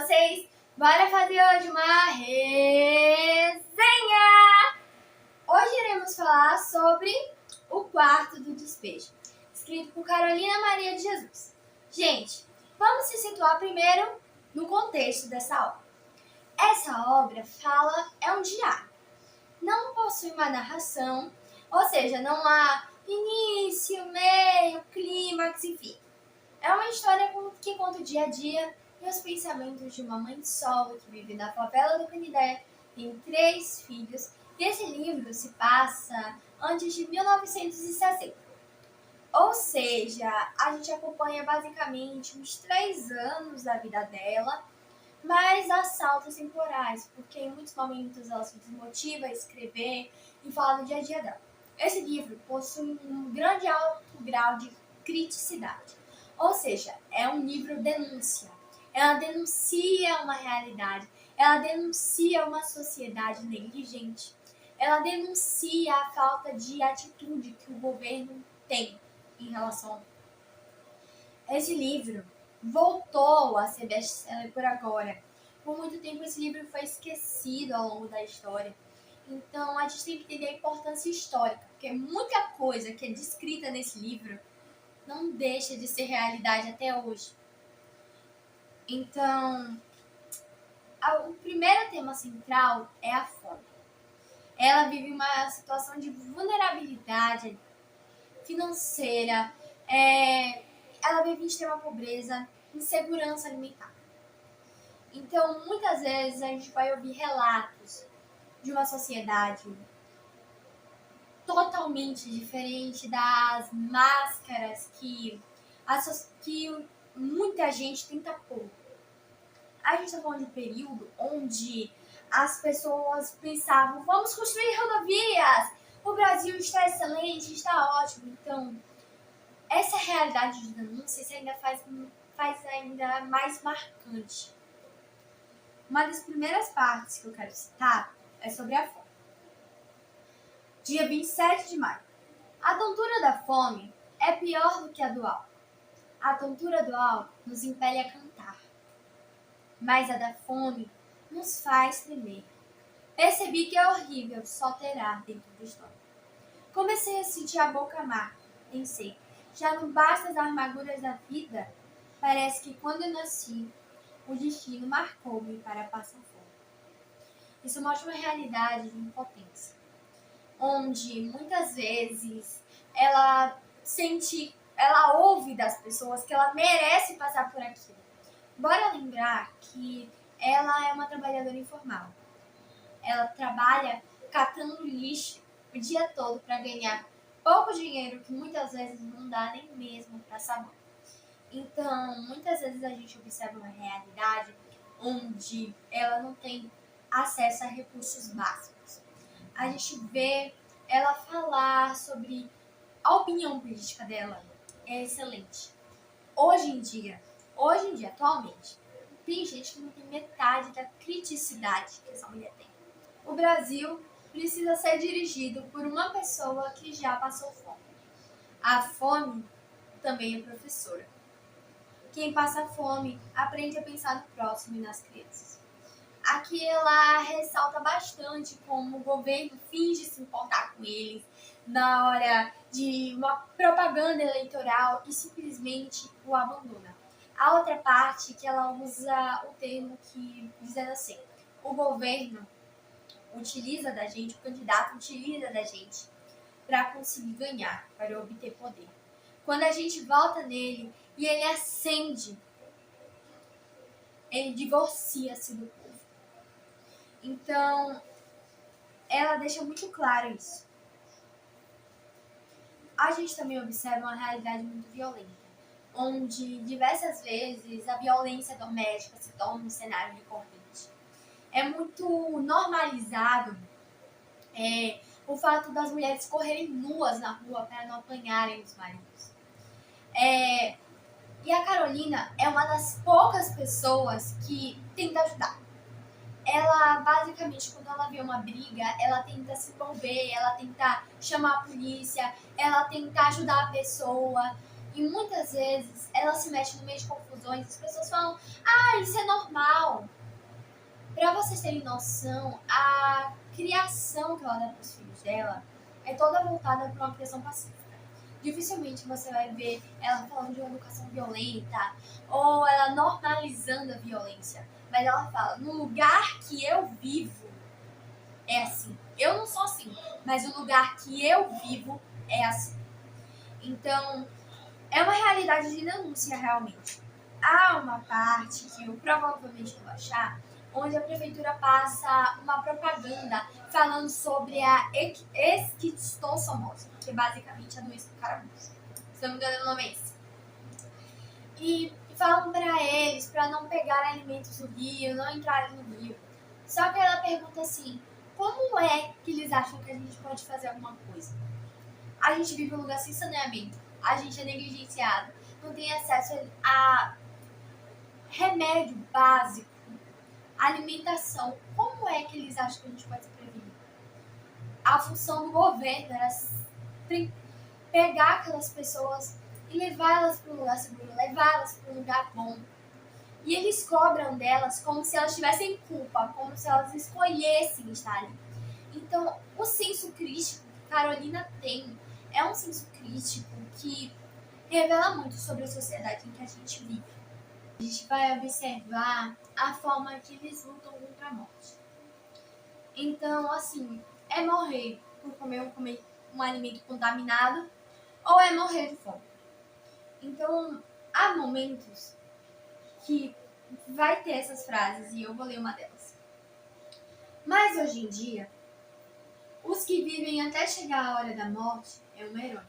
vocês? Bora fazer hoje uma resenha! Hoje iremos falar sobre O Quarto do Despejo, escrito por Carolina Maria de Jesus. Gente, vamos se situar primeiro no contexto dessa obra. Essa obra é um diário. Não possui uma narração, ou seja, não há início, meio, clímax, enfim. É uma história que conta o dia a dia e os pensamentos de uma mãe solo que vive na favela do Canindé, tem 3 filhos, e esse livro se passa antes de 1960. Ou seja, a gente acompanha basicamente uns 3 anos da vida dela, mas há saltos temporais, porque em muitos momentos ela se desmotiva a escrever e falar do dia a dia dela. Esse livro possui um grande alto grau de criticidade. Ou seja, é um livro denúncia. Ela denuncia uma realidade, ela denuncia uma sociedade negligente, ela denuncia a falta de atitude que o governo tem em relação a esse livro. Voltou a ser best-seller por agora. Por muito tempo esse livro foi esquecido ao longo da história. Então a gente tem que entender a importância histórica, porque muita coisa que é descrita nesse livro não deixa de ser realidade até hoje. Então, o primeiro tema central é a fome. Ela vive uma situação de vulnerabilidade financeira, ela vive em extrema pobreza, insegurança alimentar. Então, muitas vezes a gente vai ouvir relatos de uma sociedade totalmente diferente das máscaras que muita gente tenta pôr. A gente está falando de um período onde as pessoas pensavam: vamos construir rodovias, o Brasil está excelente, está ótimo. Então, essa realidade de denúncia ainda faz ainda mais marcante. Uma das primeiras partes que eu quero citar é sobre a fome. Dia 27 de maio. A tontura da fome é pior do que a do álcool. A tontura do álcool nos impele a cantar, mas a da fome nos faz tremer. Percebi que é horrível só ter ar dentro do estômago. Comecei a sentir a boca amarga. Pensei, já não basta as amarguras da vida? Parece que quando eu nasci, o destino marcou-me para passar fome. Isso mostra uma realidade de impotência, onde muitas vezes ela ouve das pessoas que ela merece passar por aquilo. Bora lembrar que ela é uma trabalhadora informal. Ela trabalha catando lixo o dia todo para ganhar pouco dinheiro, que muitas vezes não dá nem mesmo para sabão. Então, muitas vezes a gente observa uma realidade onde ela não tem acesso a recursos básicos. A gente vê ela falar sobre a opinião política dela, é excelente. Hoje em dia, atualmente, tem gente que não tem metade da criticidade que essa mulher tem. O Brasil precisa ser dirigido por uma pessoa que já passou fome. A fome também é professora. Quem passa fome aprende a pensar no próximo e nas crianças. Aqui ela ressalta bastante como o governo finge se importar com eles na hora de uma propaganda eleitoral e simplesmente o abandona. A outra parte que ela usa o termo que dizendo assim: o governo utiliza da gente, o candidato utiliza da gente para conseguir ganhar, para obter poder. Quando a gente vota nele e ele ascende, ele divorcia-se do povo. Então, ela deixa muito claro isso. A gente também observa uma realidade muito violenta, onde diversas vezes a violência doméstica se torna um cenário recorrente. É muito normalizado o fato das mulheres correrem nuas na rua para não apanharem os maridos. E a Carolina é uma das poucas pessoas que tenta ajudar. Ela, basicamente, quando ela vê uma briga, ela tenta se envolver, ela tenta chamar a polícia, ela tenta ajudar a pessoa. E muitas vezes ela se mete no meio de confusões, as pessoas falam: isso é normal. Para vocês terem noção, a criação que ela dá para os filhos dela é toda voltada para uma criação pacífica. Dificilmente você vai ver ela falando de uma educação violenta ou ela normalizando a violência. Mas ela fala, no lugar que eu vivo é assim. Eu não sou assim, mas o lugar que eu vivo é assim. Então, é uma realidade de denúncia realmente. Há uma parte que eu provavelmente vou achar, onde a prefeitura passa uma propaganda falando sobre a esquistossomose, que é basicamente a doença do caramujo. Se não me engano, o nome é esse. E falam para eles para não pegar alimentos do rio, não entrarem no rio. Só que ela pergunta assim, como é que eles acham que a gente pode fazer alguma coisa? A gente vive em um lugar sem saneamento, a gente é negligenciado, não tem acesso a remédio básico, alimentação. Como é que eles acham que a gente pode se prevenir? A função do governo era pegar aquelas pessoas e levá-las para um lugar seguro, levá-las para um lugar bom. E eles cobram delas como se elas tivessem culpa, como se elas escolhessem estar ali. Então, o senso crítico que Carolina tem é um senso crítico que revela muito sobre a sociedade em que a gente vive. A gente vai observar a forma que eles lutam contra a morte. Então, assim, é morrer por comer um alimento contaminado ou é morrer de fome. Então, há momentos que vai ter essas frases e eu vou ler uma delas. Mas hoje em dia, os que vivem até chegar a hora da morte é uma herói,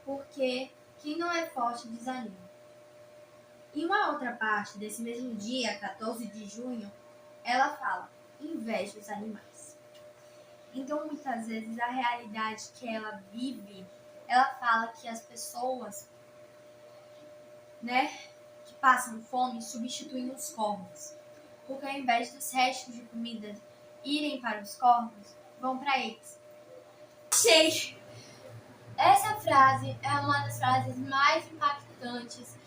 porque quem não é forte desanima. Em uma outra parte desse mesmo dia, 14 de junho, ela fala, inveja os animais. Então, muitas vezes, a realidade que ela vive, ela fala que as pessoas, que passam fome, substituem os corvos. Porque ao invés dos restos de comida irem para os corvos, vão para eles. Achei! Essa frase é uma das frases mais impactantes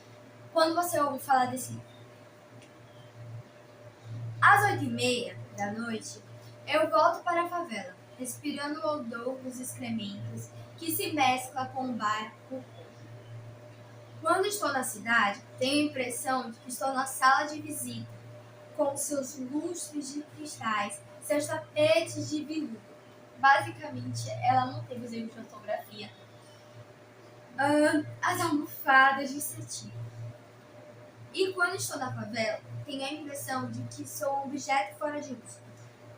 quando você ouve falar desse livro. Às 8h30 da noite, eu volto para a favela, respirando o odor dos excrementos que se mescla com o barco. Quando estou na cidade, tenho a impressão de que estou na sala de visita, com seus lustres de cristais, seus tapetes de veludo. Basicamente, ela não teve os erros de ortografia. As almofadas de cetim. E quando estou na favela, tenho a impressão de que sou um objeto fora de uso,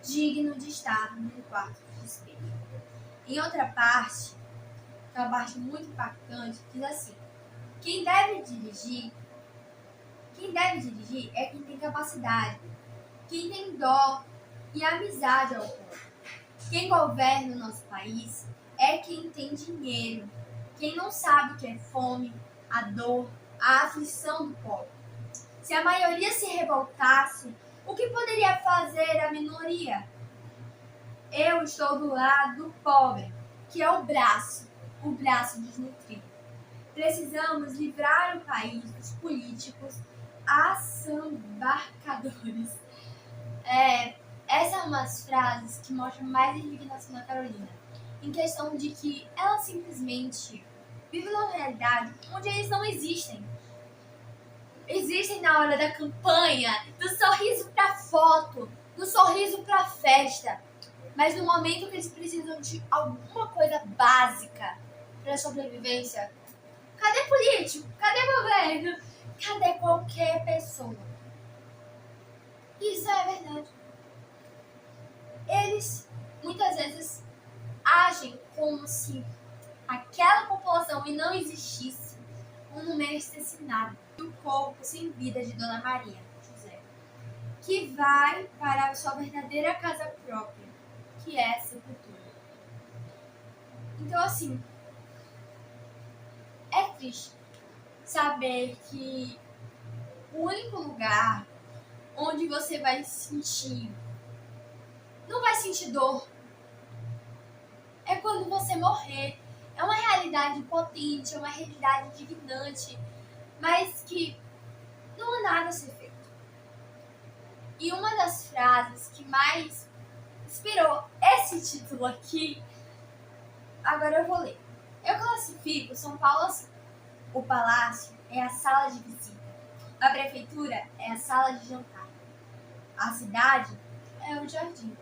digno de estar num quarto de espelho. Em outra parte, que é uma parte muito impactante, diz assim, quem deve dirigir é quem tem capacidade, quem tem dó e amizade ao povo. Quem governa o nosso país é quem tem dinheiro, quem não sabe o que é fome, a dor, a aflição do povo. Se a maioria se revoltasse, o que poderia fazer a minoria? Eu estou do lado do pobre, que é o braço desnutrido. Precisamos livrar o país dos políticos assambarcadores. Essa é uma das frases que mostram mais a indignação da Carolina, em questão de que ela simplesmente vive numa realidade onde eles não existem. Existem na hora da campanha, do sorriso pra foto, do sorriso pra festa. Mas no momento que eles precisam de alguma coisa básica pra sobrevivência, cadê político? Cadê governo? Cadê qualquer pessoa? Isso é verdade. Eles muitas vezes agem como se aquela população e não existisse um não merecesse nada. O corpo sem vida de Dona Maria José, que vai para a sua verdadeira casa própria, que é a sepultura. Então, assim, é triste saber que o único lugar onde você vai não vai sentir dor, é quando você morrer. É uma realidade potente, é uma realidade indignante, mas que não há nada a ser feito. E uma das frases que mais inspirou esse título aqui, agora eu vou ler. Eu classifico São Paulo assim. O palácio é a sala de visita. A prefeitura é a sala de jantar. A cidade é o jardim.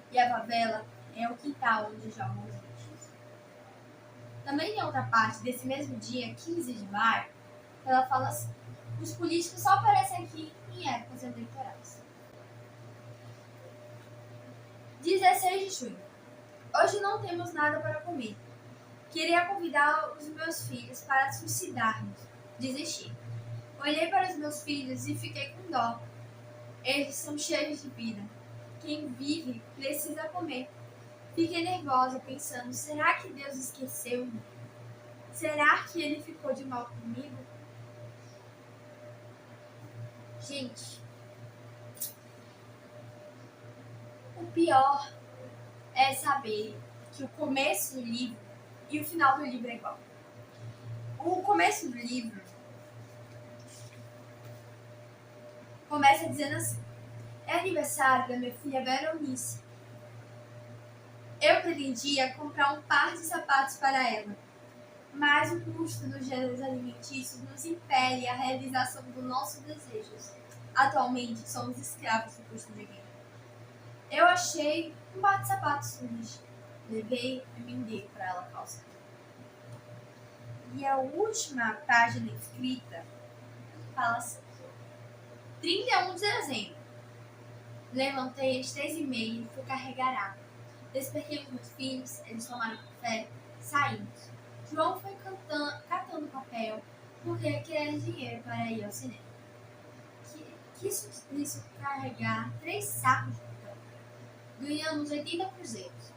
E a favela é o quintal onde jogam os bichos. Também em outra parte desse mesmo dia, 15 de maio, ela fala assim: os políticos só aparecem aqui em épocas eleitorais. 16 de junho. Hoje não temos nada para comer. Queria convidar os meus filhos para suicidar-nos. Desistir. Olhei para os meus filhos e fiquei com dó. Eles são cheios de vida. Quem vive precisa comer. Fiquei nervosa pensando, será que Deus esqueceu-me? Será que ele ficou de mal comigo? Gente, o pior é saber que o começo do livro e o final do livro é igual. O começo do livro começa dizendo assim: é aniversário da minha filha Veronice. Eu pretendia comprar um par de sapatos para ela, mas o custo dos gêneros alimentícios nos impele a realização dos nossos desejos. Atualmente somos escravos do custo de guerra. Eu achei um par de sapatos no lixo. Levei e vendei para ela calçar. E a última página escrita fala assim: 31 de dezembro. Levantei às 3h30 e fui carregar água. Despertei os meus filhos, eles tomaram café, saímos. João foi catando papel porque queria dinheiro para ir ao cinema. Quis suplício carregar 3 sacos de papel. Ganhamos 80 cruzeiros.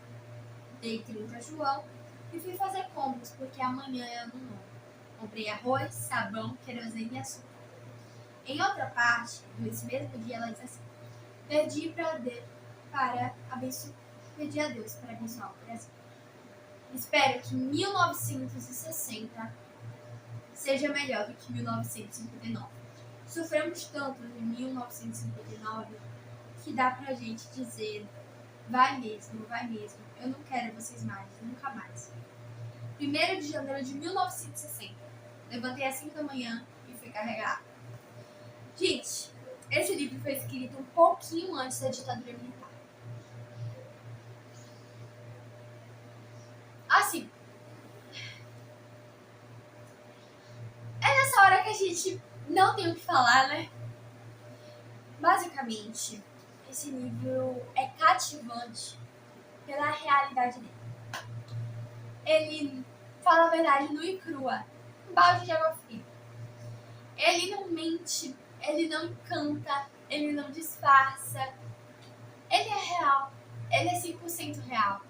Dei 30 a João e fui fazer compras porque amanhã é ano novo. Comprei arroz, sabão, querosene e açúcar. Em outra parte desse mesmo dia, ela diz assim: pedi a Deus para abençoar o Brasil. Espero que 1960 seja melhor do que 1959. Sofremos tanto em 1959 que dá pra gente dizer: vai mesmo, eu não quero vocês mais, nunca mais. 1º de janeiro de 1960. Levantei às 5 da manhã e fui carregar. Gente, esse livro foi escrito um pouquinho antes da ditadura militar. Assim, é nessa hora que a gente não tem o que falar, né? Basicamente, esse livro é cativante pela realidade dele. Ele fala a verdade nua e crua, um balde de água fria. Ele não mente, ele não encanta, ele não disfarça. Ele é real, ele é 100% real.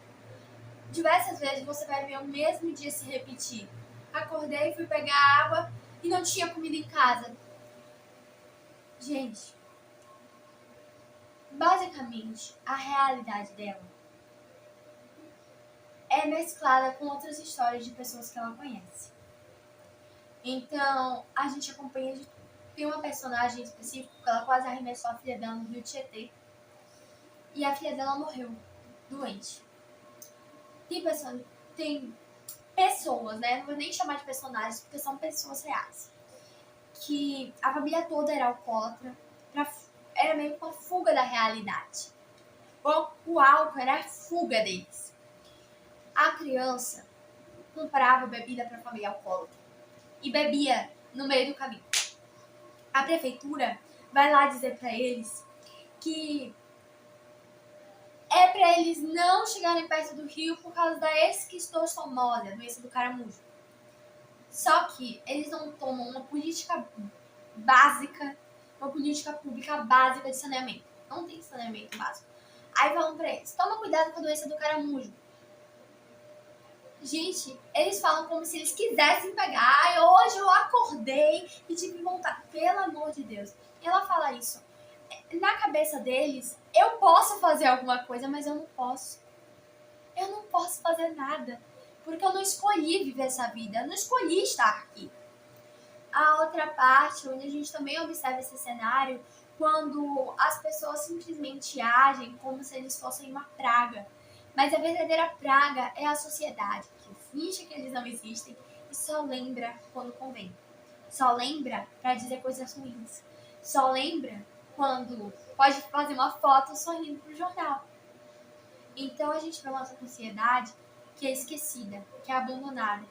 Diversas vezes você vai ver o mesmo dia se repetir. Acordei, fui pegar água e não tinha comida em casa. Gente, basicamente, a realidade dela é mesclada com outras histórias de pessoas que ela conhece. Então, a gente acompanha de tudo. Tem uma personagem específica que ela quase arremessou a filha dela no Rio Tietê. E a filha dela morreu, doente. Tem pessoas, né? Não vou nem chamar de personagens, porque são pessoas reais. Que a família toda era alcoólatra, era meio que uma fuga da realidade. O álcool era a fuga deles. A criança comprava bebida para a família alcoólatra e bebia no meio do caminho. A prefeitura vai lá dizer para eles que é para eles não chegarem perto do rio por causa da esquistossomose, a doença do caramujo. Só que eles não tomam uma política básica, uma política pública básica de saneamento. Não tem saneamento básico. Aí falam pra eles: toma cuidado com a doença do caramujo. Gente, eles falam como se eles quisessem pegar. Ai, hoje eu acordei e tive vontade. Pelo amor de Deus. E ela fala isso. Na cabeça deles, eu posso fazer alguma coisa, mas eu não posso. Eu não posso fazer nada. Porque eu não escolhi viver essa vida. Eu não escolhi estar aqui. A outra parte, onde a gente também observa esse cenário, quando as pessoas simplesmente agem como se eles fossem uma praga. Mas a verdadeira praga é a sociedade, que finge que eles não existem e só lembra quando convém. Só lembra para dizer coisas ruins. Só lembra quando pode fazer uma foto sorrindo pro jornal. Então a gente vê uma sociedade que é esquecida, que é abandonada,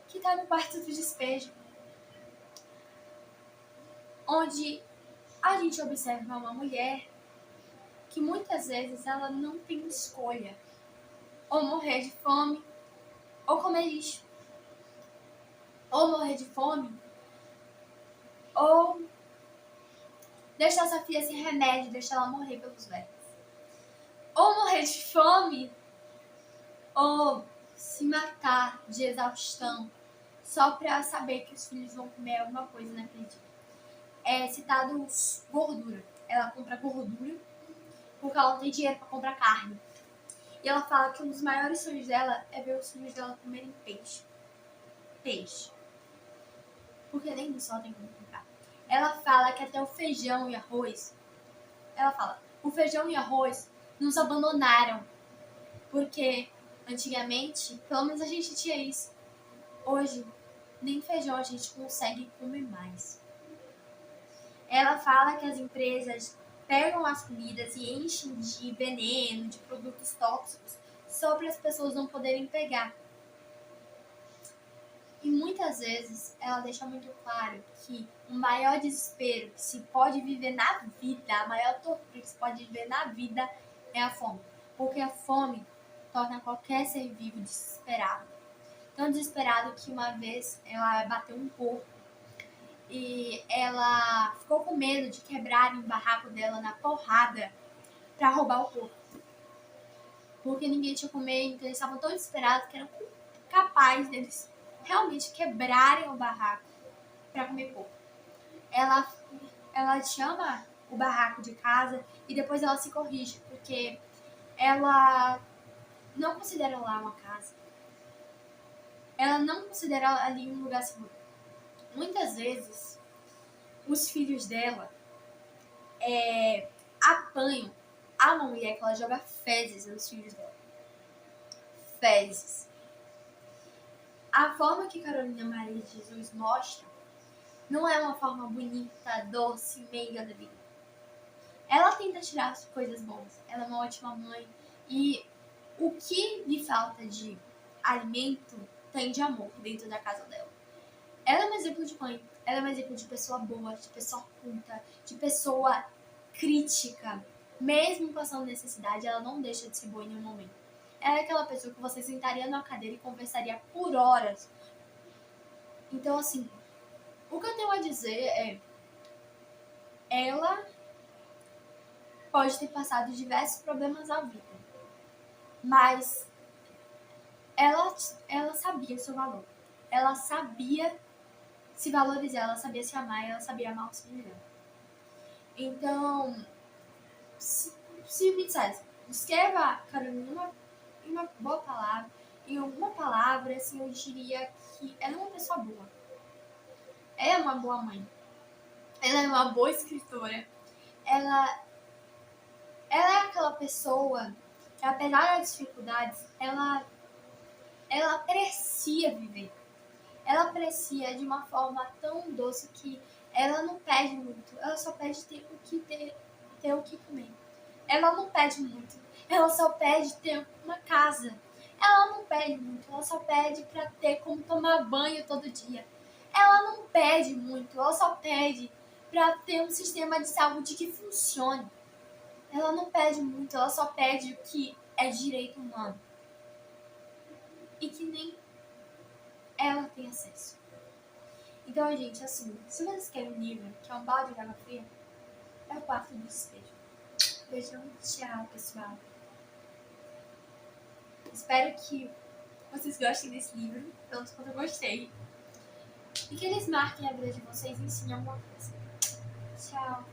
que está no quarto do despejo, onde a gente observa uma mulher que muitas vezes ela não tem escolha, ou morrer de fome, ou comer lixo, ou morrer de fome, ou deixar sua filha sem remédio, deixar ela morrer pelos vermes, ou morrer de fome, ou se matar de exaustão, só para saber que os filhos vão comer alguma coisa naquele dia. É citado gordura. Ela compra gordura porque ela não tem dinheiro para comprar carne. E ela fala que um dos maiores sonhos dela é ver os filhos dela comerem peixe. Peixe. Porque nem isso ela tem como comprar. Ela fala que até o feijão e arroz... Ela fala, o feijão e arroz nos abandonaram. Porque antigamente, pelo menos a gente tinha isso. Hoje, nem feijão a gente consegue comer mais. Ela fala que as empresas pegam as comidas e enchem de veneno, de produtos tóxicos, só para as pessoas não poderem pegar. E muitas vezes ela deixa muito claro que o maior desespero que se pode viver na vida, a maior tortura que se pode viver na vida é a fome. Porque a fome torna qualquer ser vivo desesperado. Tão desesperado que uma vez ela bateu um porco e ela ficou com medo de quebrarem o barraco dela na porrada para roubar o porco. Porque ninguém tinha comer, então eles estavam tão desesperados que eram capazes deles realmente quebrarem o barraco para comer porco. Ela chama o barraco de casa e depois ela se corrige, porque ela não considera lá uma casa. Ela não considera ali um lugar seguro. Muitas vezes, os filhos dela apanham a mulher que ela joga fezes nos filhos dela. Fezes. A forma que Carolina Maria de Jesus mostra não é uma forma bonita, doce, meiga da vida. Ela tenta tirar as coisas boas. Ela é uma ótima mãe. E o que lhe falta de alimento tem de amor dentro da casa dela. Ela é um exemplo de mãe. Ela é um exemplo de pessoa boa, de pessoa culta, de pessoa crítica. Mesmo passando necessidade, ela não deixa de ser boa em nenhum momento. Ela é aquela pessoa que você sentaria numa cadeira e conversaria por horas. Então, assim, o que eu tenho a dizer é... Ela pode ter passado diversos problemas na vida. Mas ela sabia o seu valor. Ela sabia se valorizar, ela sabia se amar, ela sabia amar os filhos dela. Então, se me dissesse, escreva, Carolina, uma boa palavra, em alguma palavra, assim, eu diria que ela é uma pessoa boa. Ela é uma boa mãe. Ela é uma boa escritora. Ela é aquela pessoa que, apesar das dificuldades, ela aprecia viver. Ela aprecia de uma forma tão doce que ela não pede muito. Ela só pede ter o que comer. Ela não pede muito. Ela só pede ter uma casa. Ela não pede muito. Ela só pede para ter como tomar banho todo dia. Ela não pede muito. Ela só pede para ter um sistema de saúde que funcione. Ela não pede muito. Ela só pede o que é direito humano. E que nem ela tem acesso. Então, gente, assim, se vocês querem um livro que é um balde de água fria, é o Quarto do Despejo. Beijão, tchau, pessoal. Espero que vocês gostem desse livro, tanto quanto eu gostei. E que eles marquem a vida de vocês e ensinem alguma coisa. Tchau.